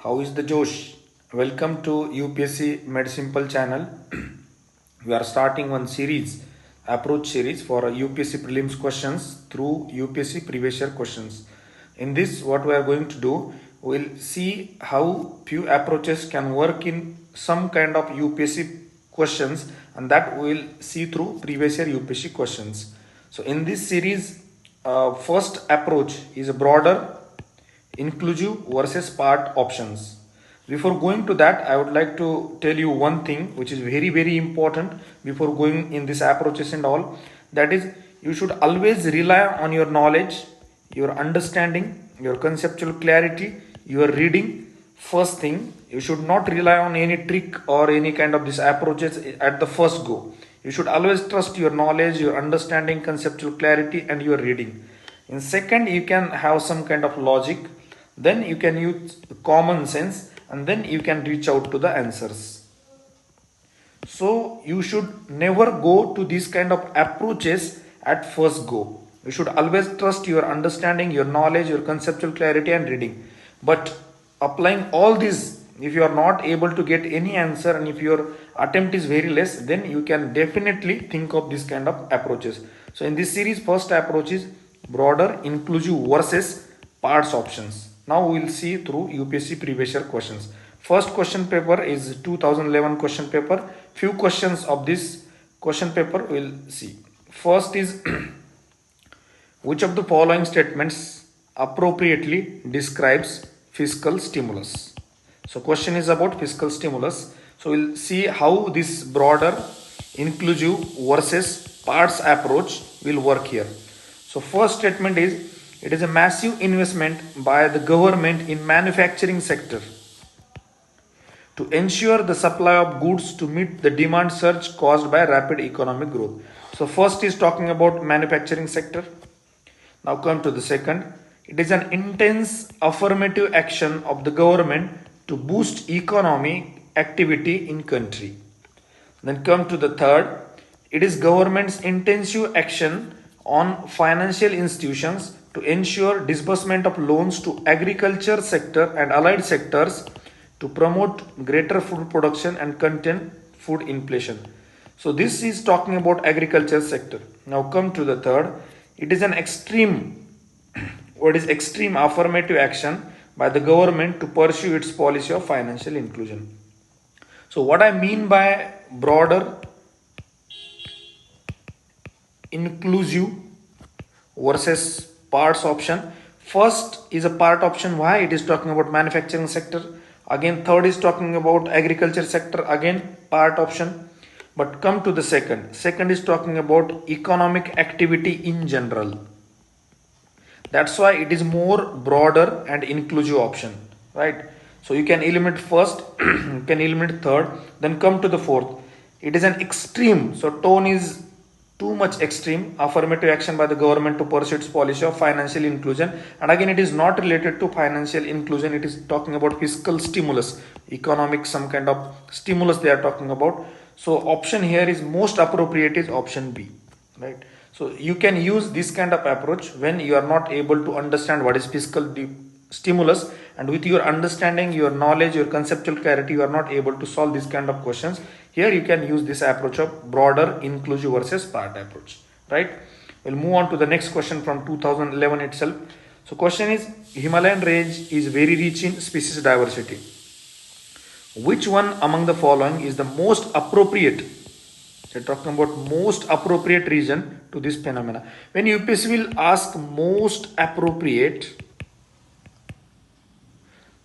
How is the Josh? Welcome to UPSC Med Simple channel. We are starting one series, approach series for UPSC prelims questions through UPSC previous year questions. In this, what we are going to do, we'll see how few approaches can work in some kind of UPSC questions, and that we'll see through previous year UPSC questions. So in this series, first approach is a broader inclusive versus part options. Before going to that, I would like to tell you one thing which is very important before going in these approaches and all. That is, you should always rely on your knowledge, your understanding, your conceptual clarity, your reading. First thing, you should not rely on any trick or any kind of these approaches at the first go. You should always trust your knowledge, your understanding, conceptual clarity, and your reading. In second, you can have some kind of logic, then you can use common sense, and then you can reach out to the answers. So you should never go to these kind of approaches at first go. You should always trust your understanding, your knowledge, your conceptual clarity and reading. But applying all these, if you are not able to get any answer and if your attempt is very less, then you can definitely think of this kind of approaches. So in this series, first approach is broader inclusive versus parts options. Now we will see through UPSC previous year questions. First question paper is 2011 question paper. Few questions of this question paper we will see. First is which of the following statements appropriately describes fiscal stimulus? So question is about fiscal stimulus. So we'll see how this broader inclusive versus parts approach will work here. So first statement is, it is a massive investment by the government in manufacturing sector to ensure the supply of goods to meet the demand surge caused by rapid economic growth. So first is talking about manufacturing sector. Now come to the second. It is an intense affirmative action of the government to boost economic activity in country. Then come to the third. It is government's intensive action on financial institutions to ensure disbursement of loans to agriculture sector and allied sectors to promote greater food production and contain food inflation. So this is talking about agriculture sector. Now come to the third. It is an extreme affirmative action by the government to pursue its policy of financial inclusion. So what I mean by broader inclusive versus parts option. First is a part option. Why? It is talking about manufacturing sector. Again, third is talking about agriculture sector. Again, part option. But come to the second. Second is talking about economic activity in general. That's why it is more broader and inclusive option, right? So you can eliminate first, you can eliminate third, then come to the fourth. It is an extreme. So tone is too much extreme affirmative action by the government to pursue its policy of financial inclusion. And again, it is not related to financial inclusion. It is talking about fiscal stimulus, economic, some kind of stimulus they are talking about. So option here is most appropriate is option B, right? So you can use this kind of approach when you are not able to understand what is fiscal stimulus, and with your understanding, your knowledge, your conceptual clarity, you are not able to solve this kind of questions. Here you can use this approach of broader inclusive versus part approach, right? We'll move on to the next question from 2011 itself. So question is, Himalayan range is very rich in species diversity. Which one among the following is the most appropriate? So talking about most appropriate region to this phenomena. When UPSC will ask most appropriate,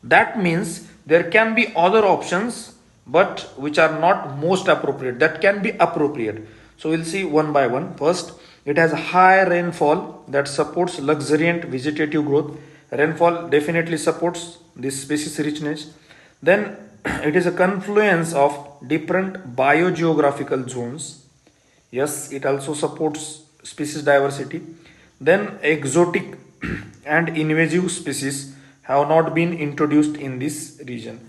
that means there can be other options but which are not most appropriate. That can be appropriate. So we'll see one by one. First, it has high rainfall that supports luxuriant vegetative growth. Rainfall definitely supports this species richness. Then it is a confluence of different biogeographical zones. Yes, it also supports species diversity. Then exotic and invasive species have not been introduced in this region.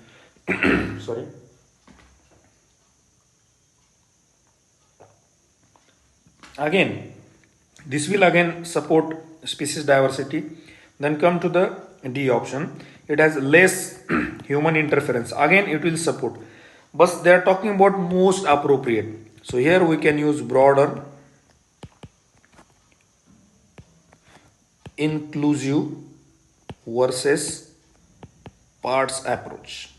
Sorry. Again, this will again support species diversity. Then come to the D option. it has less human interference. Again, it will support. But they are talking about most appropriate. So here we can use broader, inclusive versus parts approach.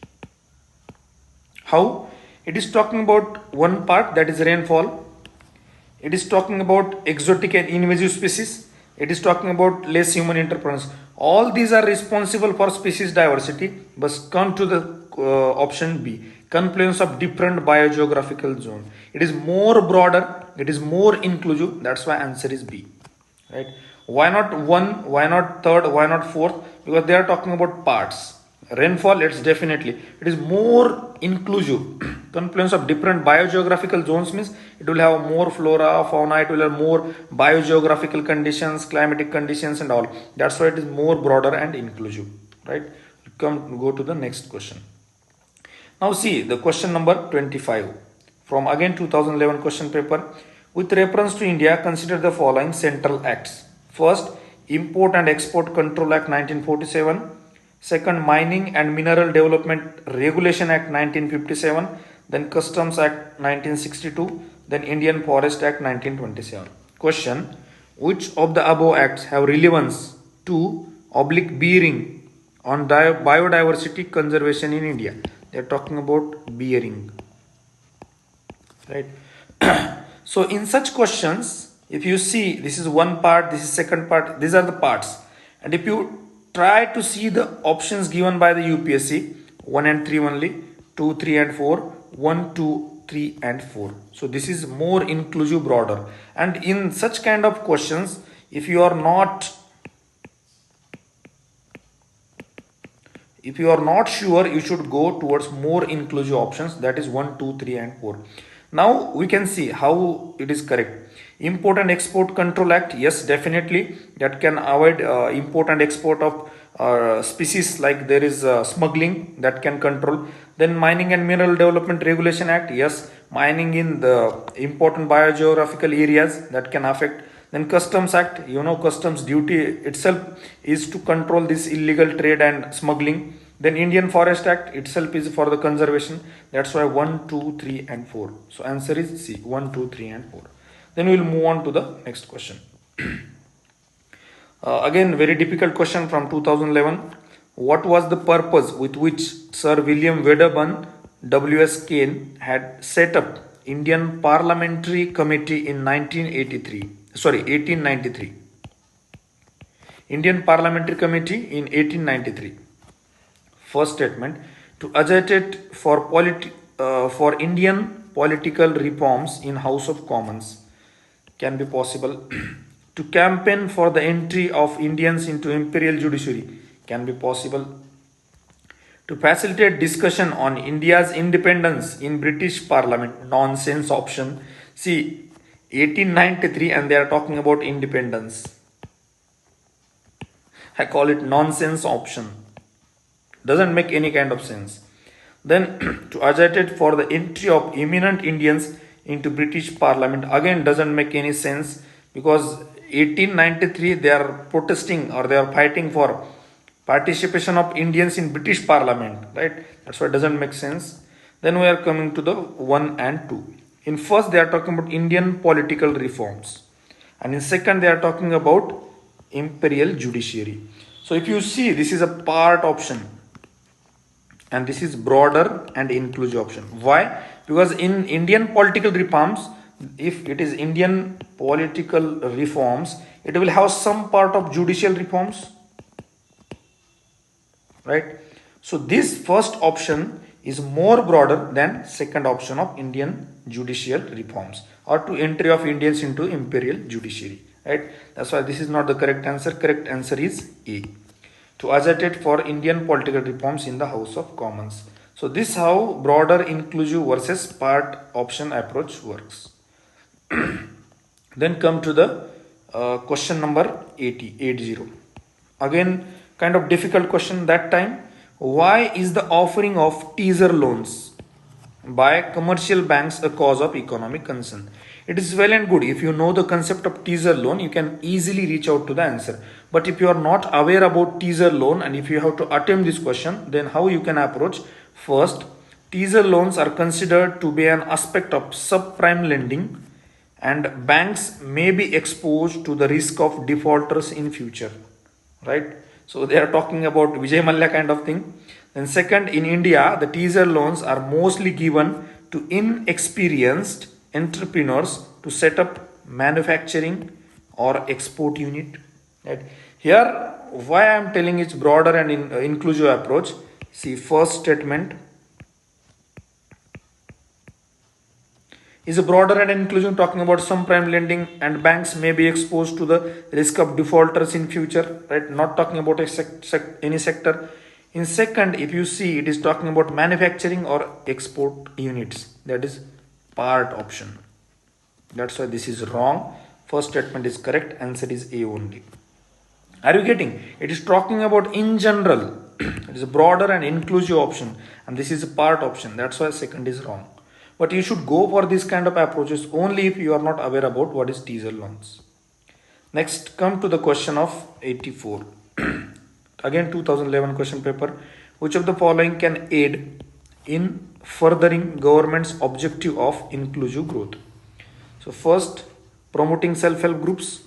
How? It is talking about one part, that is rainfall. It is talking about exotic and invasive species. It is talking about less human interference. All these are responsible for species diversity. But come to the option B, confluence of different biogeographical zone. It is more broader. It is more inclusive. That's why answer is B. Right? Why not one? Why not third? Why not fourth? Because they are talking about parts. Rainfall, it's definitely, it is more inclusive. Confluence of different biogeographical zones means it will have more flora, fauna, it will have more biogeographical conditions, climatic conditions and all. That's why it is more broader and inclusive, right? Go to the next question. Now see the question number 25 from again 2011 question paper. With reference to India, consider the following central acts. First, Import and Export Control Act 1947. Second, Mining and Mineral Development Regulation Act 1957, then Customs Act 1962, then Indian Forest Act 1927. Question, which of the above acts have relevance to bearing on biodiversity conservation in India? They are talking about bearing, right? So in such questions, if you see this is one part, this is second part, these are the parts, and if you try to see the options given by the UPSC, 1 and 3 only, 2, 3 and 4, 1, 2, 3 and 4. So this is more inclusive, broader. And in such kind of questions, if you are not sure, you should go towards more inclusive options, that is 1, 2, 3 and 4. Now we can see how it is correct. Import and Export Control Act, yes, definitely that can avoid import and export of species, like there is smuggling, that can control. Then Mining and Mineral Development Regulation Act, yes, mining in the important biogeographical areas, that can affect. Then Customs Act, customs duty itself is to control this illegal trade and smuggling. Then Indian Forest Act itself is for the conservation. That's why 1, 2, 3 and 4. So answer is C, 1, 2, 3 and 4. Then we will move on to the next question. Again, very difficult question from 2011. What was the purpose with which Sir William Wedderburn W.S. Kane had set up Indian Parliamentary Committee in 1893? Indian Parliamentary Committee in 1893. First statement, to agitate for Indian political reforms in House of Commons. Can be possible. To campaign for the entry of Indians into imperial judiciary, can be possible. To facilitate discussion on India's independence in British Parliament, nonsense option. See, 1893 and they are talking about independence. I call it nonsense option. Doesn't make any kind of sense. Then to agitate for the entry of eminent Indians into British Parliament, again doesn't make any sense, because 1893 they are protesting or they are fighting for participation of Indians in British Parliament, right? That's why it doesn't make sense. Then we are coming to the 1 and 2. In first they are talking about Indian political reforms, and in second they are talking about imperial judiciary. So if you see, this is a part option and this is broader and inclusive option. Why? Because in Indian political reforms, if it is Indian political reforms, it will have some part of judicial reforms, right? So this first option is more broader than second option of Indian judicial reforms or to entry of Indians into imperial judiciary, right? That's why this is not the correct answer. Correct answer is A, to agitate for Indian political reforms in the House of Commons. So this is how broader, inclusive versus part option approach works. Then come to the question number 80. Again, kind of difficult question that time. Why is the offering of teaser loans by commercial banks a cause of economic concern? It is well and good. If you know the concept of teaser loan, you can easily reach out to the answer. But if you are not aware about teaser loan and if you have to attempt this question, then how you can approach? First, teaser loans are considered to be an aspect of subprime lending, and banks may be exposed to the risk of defaulters in future, right? So they are talking about Vijay Mallya kind of thing. Then second, in India, the teaser loans are mostly given to inexperienced entrepreneurs to set up manufacturing or export unit, right? Here, why I am telling it's broader and inclusive approach. See, first statement is a broader and inclusive, talking about some prime lending and banks may be exposed to the risk of defaulters in future, right? Not talking about any sector. In second, if you see, it is talking about manufacturing or export units, that is part option. That's why this is wrong. First statement is correct, answer is A only. Are you getting? It is talking about in general. It is a broader and inclusive option, and this is a part option. That's why second is wrong. But you should go for this kind of approaches only if you are not aware about what is teaser loans. Next, come to the question of 84. Again, 2011 question paper. Which of the following can aid in furthering government's objective of inclusive growth? So first, promoting self-help groups.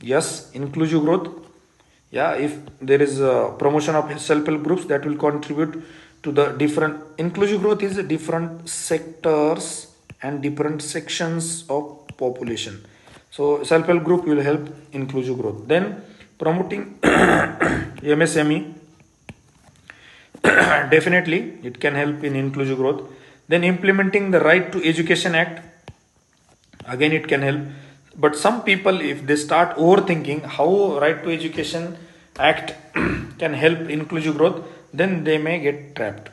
Yes, inclusive growth. Yeah, if there is a promotion of self-help groups, that will contribute to the different. Inclusive growth is different sectors and different sections of population. So self-help group will help inclusive growth. Then promoting MSME, definitely it can help in inclusive growth. Then implementing the Right to Education Act, again it can help. But some people, if they start overthinking how Right to Education Act can help inclusive growth, then they may get trapped.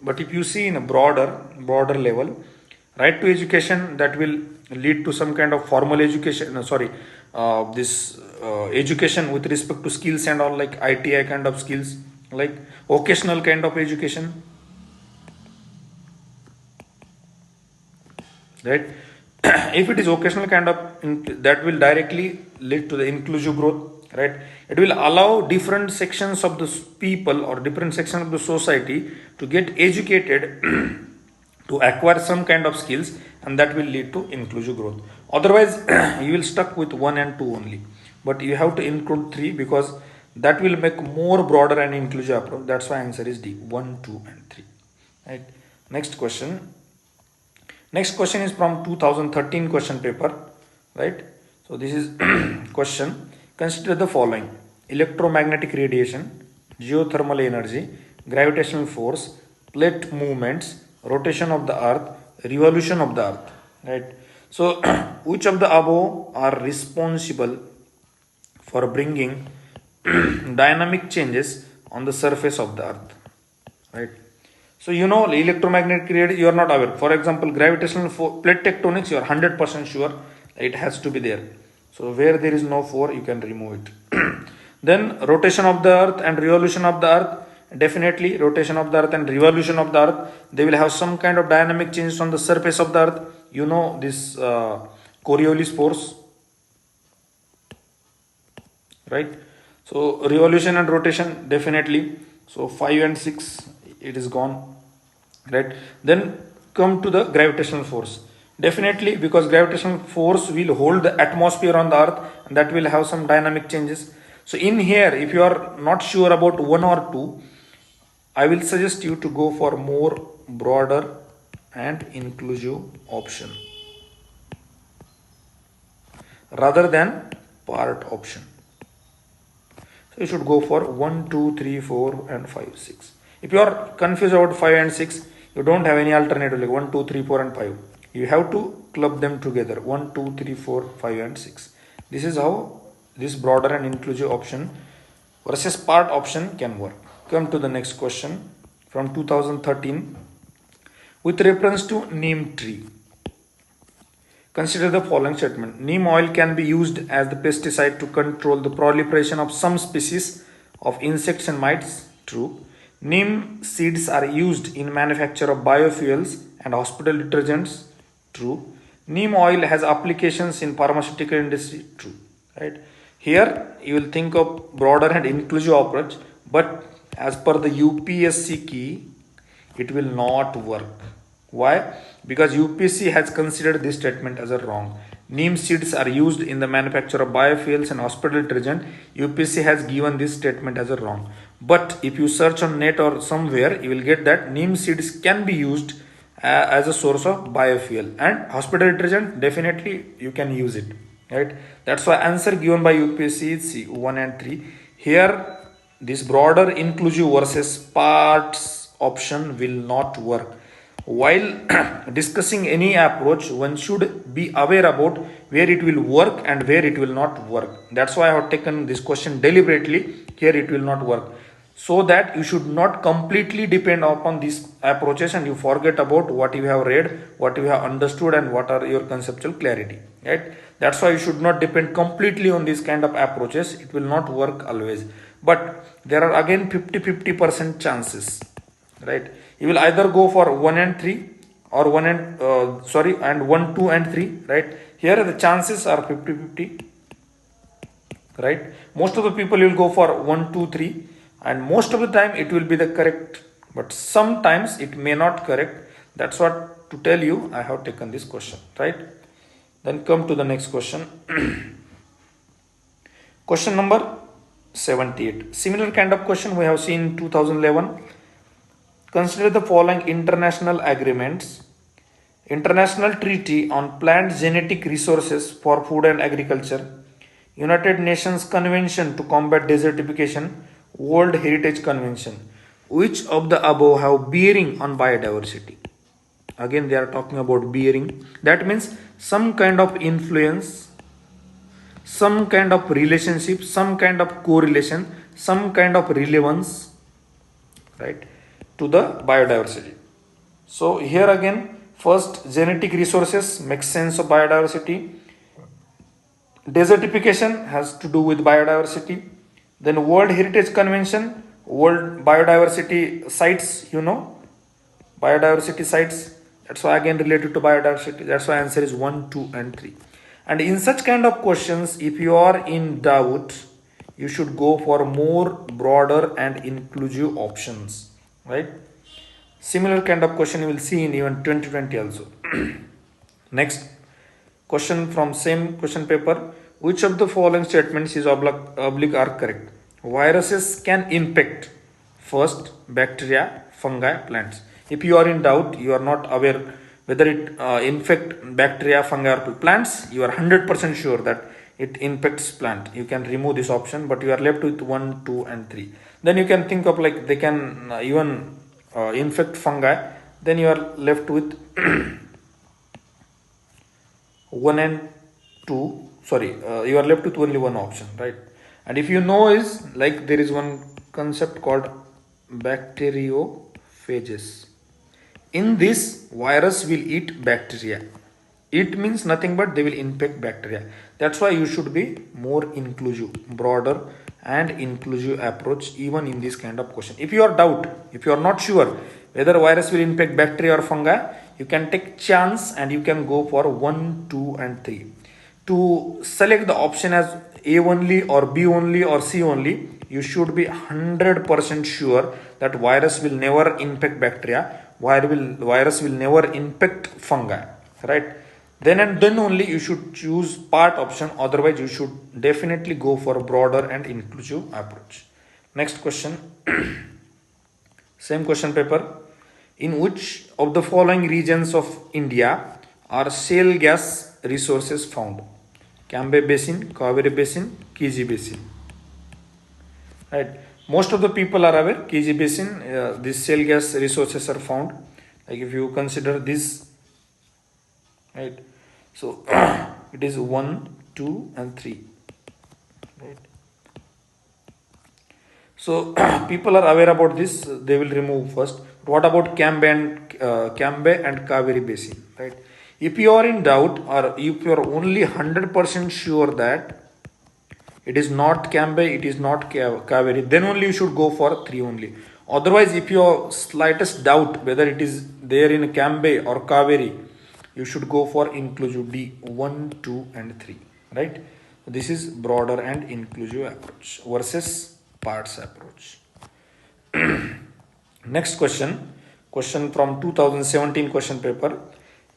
But if you see in a broader level, right to education, that will lead to some kind of formal education, education with respect to skills and all, like ITI kind of skills, like vocational kind of education, right? If it is vocational kind of, that will directly lead to the inclusive growth, right? It will allow different sections of the people or different sections of the society to get educated to acquire some kind of skills, and that will lead to inclusive growth. Otherwise you will stuck with 1 and 2 only, but you have to include 3 because that will make more broader and inclusive approach. That's why answer is D, 1, 2 and 3, right? Next question is from 2013 question paper, right? So this is question. Consider the following: electromagnetic radiation, geothermal energy, gravitational force, plate movements, rotation of the earth, revolution of the earth, right? So which of the above are responsible for bringing dynamic changes on the surface of the earth, right? So you know electromagnetic radiation, you are not aware. For example, gravitational plate tectonics, you are 100% sure it has to be there. So where there is no 4, you can remove it. Then rotation of the earth and revolution of the earth, definitely rotation of the earth and revolution of the earth, they will have some kind of dynamic changes on the surface of the earth. You know this Coriolis force, right? So revolution and rotation, definitely. So 5 and 6, it is gone, right? Then come to the gravitational force, definitely, because gravitational force will hold the atmosphere on the earth, and that will have some dynamic changes. So in here, if you are not sure about 1 or 2, I will suggest you to go for more broader and inclusive option rather than part option. So you should go for 1, 2, 3, 4 and 5, 6. If you are confused about 5 and 6, you don't have any alternative like 1, 2, 3, 4 and 5. You have to club them together, 1, 2, 3, 4, 5 and 6. This is how this broader and inclusive option versus part option can work. Come to the next question from 2013. With reference to neem tree, consider the following statement. Neem oil can be used as the pesticide to control the proliferation of some species of insects and mites. True. Neem seeds are used in manufacture of biofuels and hospital detergents. True. Neem oil has applications in pharmaceutical industry. True, right? Here you will think of broader and inclusive approach, but as per the UPSC key, it will not work. Why? Because UPSC has considered this statement as a wrong. Neem seeds are used in the manufacture of biofuels and hospital detergent. UPSC has given this statement as a wrong. But if you search on net or somewhere, you will get that neem seeds can be used as a source of biofuel, and hospital detergent definitely you can use it, right? That's why answer given by UPSC is C, 1 and 3. Here this broader inclusive versus parts option will not work. While discussing any approach, one should be aware about where it will work and where it will not work. That's why I have taken this question deliberately. Here it will not work, so that you should not completely depend upon these approaches and you forget about what you have read, what you have understood, and what are your conceptual clarity, right? That's why you should not depend completely on these kind of approaches. It will not work always, but there are again 50-50% chances, right? You will either go for 1 and 3 or 1 and and 1 2 and 3, right? Here the chances are 50-50, right? Most of the people will go for 1 2 3, and most of the time it will be the correct, but sometimes it may not correct. That's what to tell you I have taken this question, right? Then come to the next question. Question number 78. Similar kind of question we have seen in 2011. Consider the following international agreements: International Treaty on Plant Genetic Resources for Food and Agriculture, United Nations Convention to Combat Desertification, World Heritage Convention. Which of the above have bearing on biodiversity? Again, they are talking about bearing. That means some kind of influence, some kind of relationship, some kind of correlation, some kind of relevance, right, to the biodiversity. So here again, first genetic resources makes sense of biodiversity. Desertification has to do with biodiversity. Then World Heritage Convention, world biodiversity sites, biodiversity sites. That's why again related to biodiversity. That's why answer is 1, 2 and 3. And in such kind of questions, if you are in doubt, you should go for more broader and inclusive options, right? Similar kind of question you will see in even 2020 also. Next question from same question paper. Which of the following statements is oblique are correct? Viruses can infect first bacteria, fungi, plants. If you are in doubt, you are not aware whether it infect bacteria, fungi or plants, you are 100% sure that it infects plant. You can remove this option, but you are left with 1, 2 and 3. Then you can think of like they can even infect fungi. Then you are left with 1 and 2. You are left with only one option, right? And if you know is like there is one concept called bacteriophages. In this, virus will eat bacteria. It means nothing but they will infect bacteria. That's why you should be more inclusive, broader and inclusive approach even in this kind of question. If you are doubt, if you are not sure whether virus will infect bacteria or fungi, you can take chance and you can go for 1, 2 and 3. To select the option as A only or B only or C only, you should be 100% sure that virus will never infect bacteria, virus will never infect fungi, right? Then and then only you should choose part option, otherwise you should definitely go for a broader and inclusive approach. Next question. Same question paper. In which of the following regions of India are shale gas resources found? Cambay Basin, Kaveri Basin, Kiji Basin. Right. Most of the people are aware Kiji Basin, these shale gas resources are found. Like if you consider this, right? So it is 1, 2 and 3. Right. So people are aware about this. They will remove first. What about Cambay and Kaveri Basin? Right. If you are in doubt or if you are only 100% sure that it is not Cambay, it is not Kaveri, then only you should go for 3 only. Otherwise, if you have slightest doubt whether it is there in Cambay or Kaveri, you should go for inclusive D 1, 2 and 3, right? This is broader and inclusive approach versus parts approach. Next question from 2017 question paper.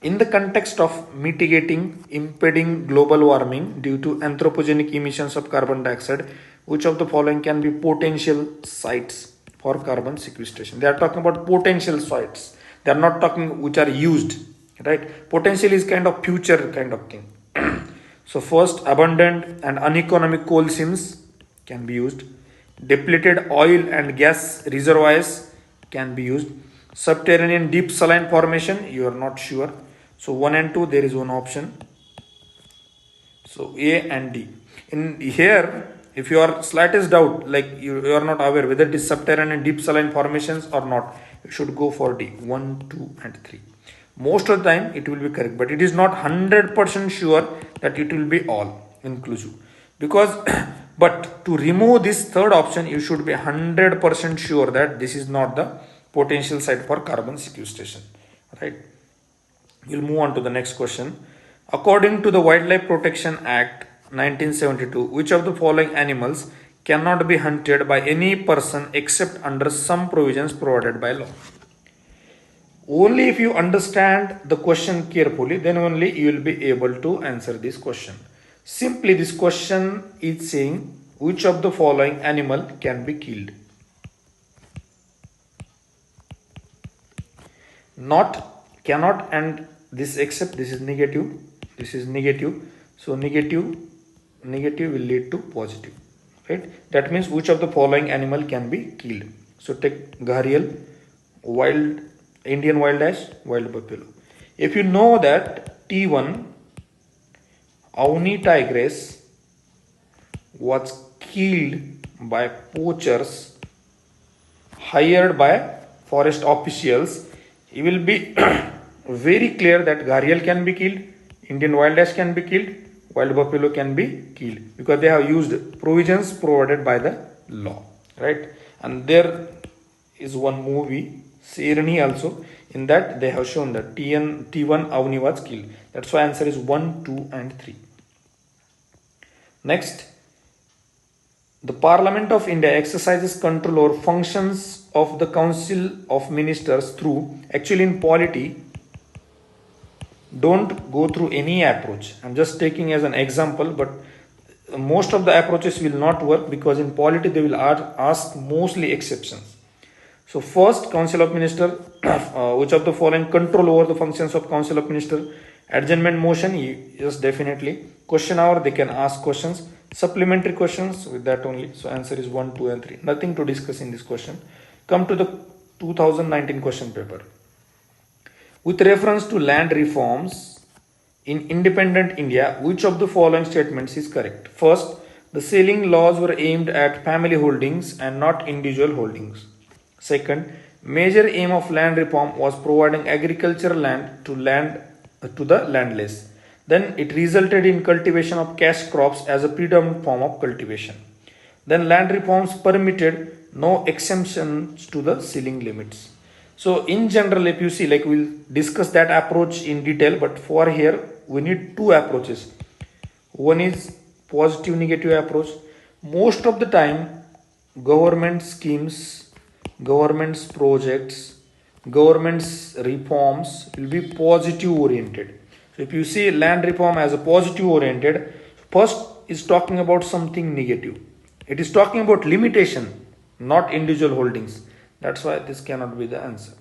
In the context of mitigating impeding global warming due to anthropogenic emissions of carbon dioxide, which of the following can be potential sites for carbon sequestration? They are talking about potential sites. They are not talking which are used, right? Potential is kind of future kind of thing. So first, abundant and uneconomic coal seams can be used. Depleted oil and gas reservoirs can be used. Subterranean deep saline formation, you are not sure. So 1 and 2, there is one option. So A and D. In here, if you are slightest doubt, like you are not aware whether it is subterranean deep saline formations or not, you should go for D 1, 2 and 3. Most of the time it will be correct, but it is not 100% sure that it will be all inclusive. Because but to remove this third option, you should be 100% sure that this is not the potential site for carbon sequestration, right? We'll move on to the next question. According to the Wildlife Protection Act 1972, which of the following animals cannot be hunted by any person except under some provisions provided by law? Only if you understand the question carefully, then only you will be able to answer this question. Simply this question is saying which of the following animal can be killed. Not, cannot, and this except, this is negative, this is negative. So negative will lead to positive, right? That means which of the following animal can be killed. So take gharial, wild Indian wild ash, wild buffalo. If you know that T1 Auni tigress was killed by poachers hired by forest officials, it will be very clear that gharial can be killed, Indian wild ash can be killed, wild buffalo can be killed, because they have used provisions provided by the law, right? And there is one movie, Sirni also, in that they have shown that T1 Avni was killed. That's why answer is 1, 2 and 3. Next, the Parliament of India exercises control over functions of the Council of Ministers through, actually in polity, don't go through any approach. I'm just taking as an example, but most of the approaches will not work, because in polity they will ask mostly exceptions. So first, Council of Minister, which of the following control over the functions of Council of Minister? Adjournment motion, yes, definitely. Question hour, they can ask questions. Supplementary questions, with that only. So answer is 1, 2 and 3. Nothing to discuss in this question. Come to the 2019 question paper. With reference to land reforms in independent India, which of the following statements is correct? First, the ceiling laws were aimed at family holdings and not individual holdings. Second, major aim of land reform was providing agricultural land to the landless. Then it resulted in cultivation of cash crops as a predominant form of cultivation. Then land reforms permitted no exemptions to the ceiling limits. So in general, if you see, like we'll discuss that approach in detail, but for here we need two approaches. One is positive negative approach. Most of the time, government schemes, government's projects, government's reforms will be positive oriented. So if you see land reform as a positive oriented, first is talking about something negative. It is talking about limitation, not individual holdings. That's why this cannot be the answer.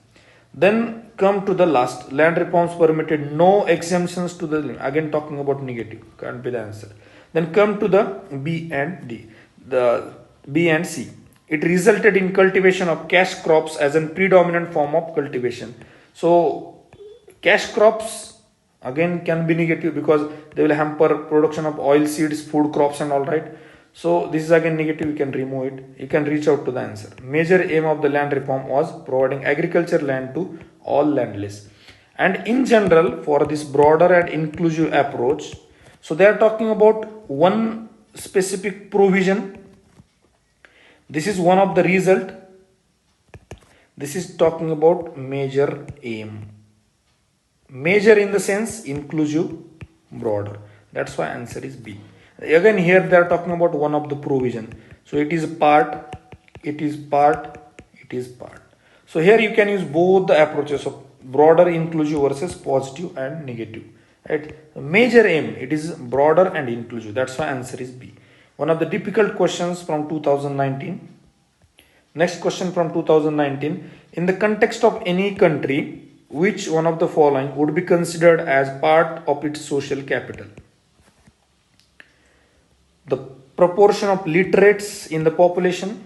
Then come to the last, land reforms permitted no exemptions to the, again talking about negative, can't be the answer. Then come to the B and D, the B and C. It resulted in cultivation of cash crops as a predominant form of cultivation. So cash crops again can be negative, because they will hamper production of oil seeds, food crops and all, right. So this is again negative, you can remove it. You can reach out to the answer. Major aim of the land reform was providing agriculture land to all landless. And in general, for this broader and inclusive approach, so they are talking about one specific provision. This is one of the result. This is talking about major aim. Major in the sense inclusive, broader. That's why answer is B. Again here they are talking about one of the provision. So it is part, it is part, it is part. So here you can use both the approaches of broader inclusive versus positive and negative. Right? Major aim, it is broader and inclusive. That's why answer is B. One of the difficult questions from 2019. Next question from 2019. In the context of any country, which one of the following would be considered as part of its social capital? The proportion of literates in the population,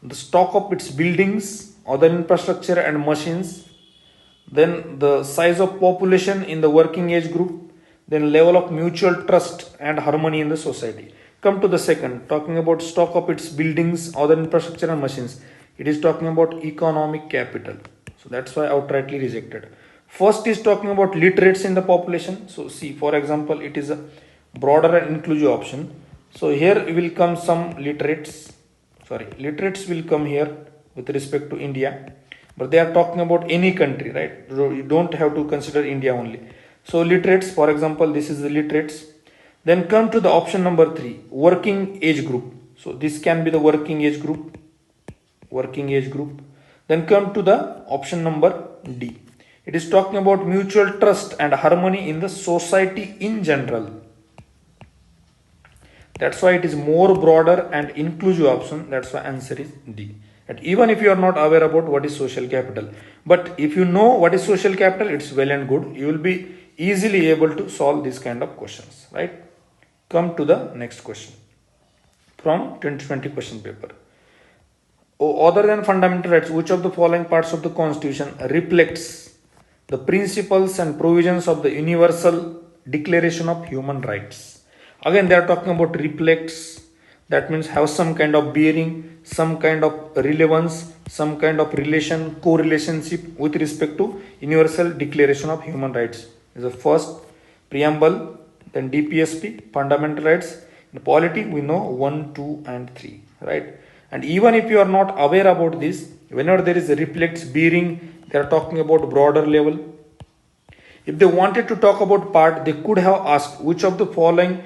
the stock of its buildings, other infrastructure and machines, then the size of population in the working age group, then level of mutual trust and harmony in the society. Come to the second, talking about stock of its buildings, other infrastructure and machines. It is talking about economic capital. So that's why outrightly rejected. First is talking about literates in the population. So see, for example, it is a broader and inclusive option. So here will come some literates. Literates will come here with respect to India. But they are talking about any country, right? You don't have to consider India only. So literates, for example, this is the literates. Then come to the option number 3, working age group. So this can be the working age group. Working age group. Then come to the option number D. It is talking about mutual trust and harmony in the society in general. That's why it is more broader and inclusive option. That's why answer is D. And even if you are not aware about what is social capital, but if you know what is social capital, it's well and good. You will be easily able to solve this kind of questions, right? Come to the next question from 2020 question paper. Other than fundamental rights, which of the following parts of the Constitution reflects the principles and provisions of the Universal Declaration of Human Rights? Again, they are talking about reflects. That means have some kind of bearing, some kind of relevance, some kind of relation, co-relationship with respect to Universal Declaration of Human Rights. Is the first preamble, then DPSP, fundamental rights. In polity, we know 1, 2, and 3, right? And even if you are not aware about this, whenever there is a reflects, bearing, they are talking about broader level. If they wanted to talk about part, they could have asked which of the following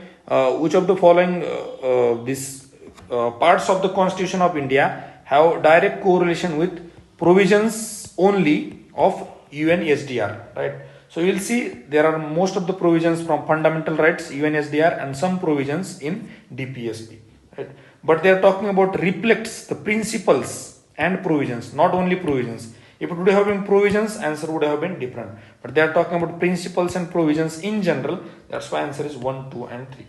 parts of the Constitution of India have direct correlation with provisions only of UNSDR, right? So you will see there are most of the provisions from fundamental rights, UNSDR, and some provisions in DPSP, right? But they are talking about reflects the principles and provisions, not only provisions. If it would have been provisions, answer would have been different. But they are talking about principles and provisions in general. That's why answer is 1, 2, and 3.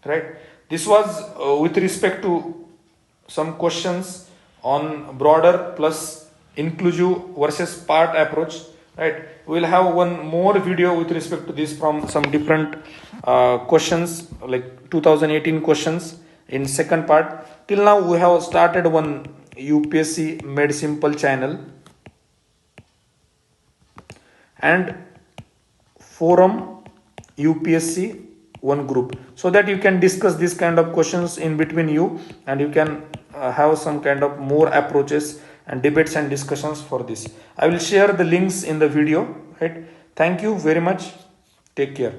Right? This was with respect to some questions on broader plus inclusive versus part approach. Right? We will have one more video with respect to this from some different questions, like 2018 questions in second part. Till now we have started one UPSC Made Simple channel and forum UPSC one group, so that you can discuss this kind of questions in between you, and you can have some kind of more approaches and debates and discussions for this. I will share the links in the video, right? Thank you very much. Take care.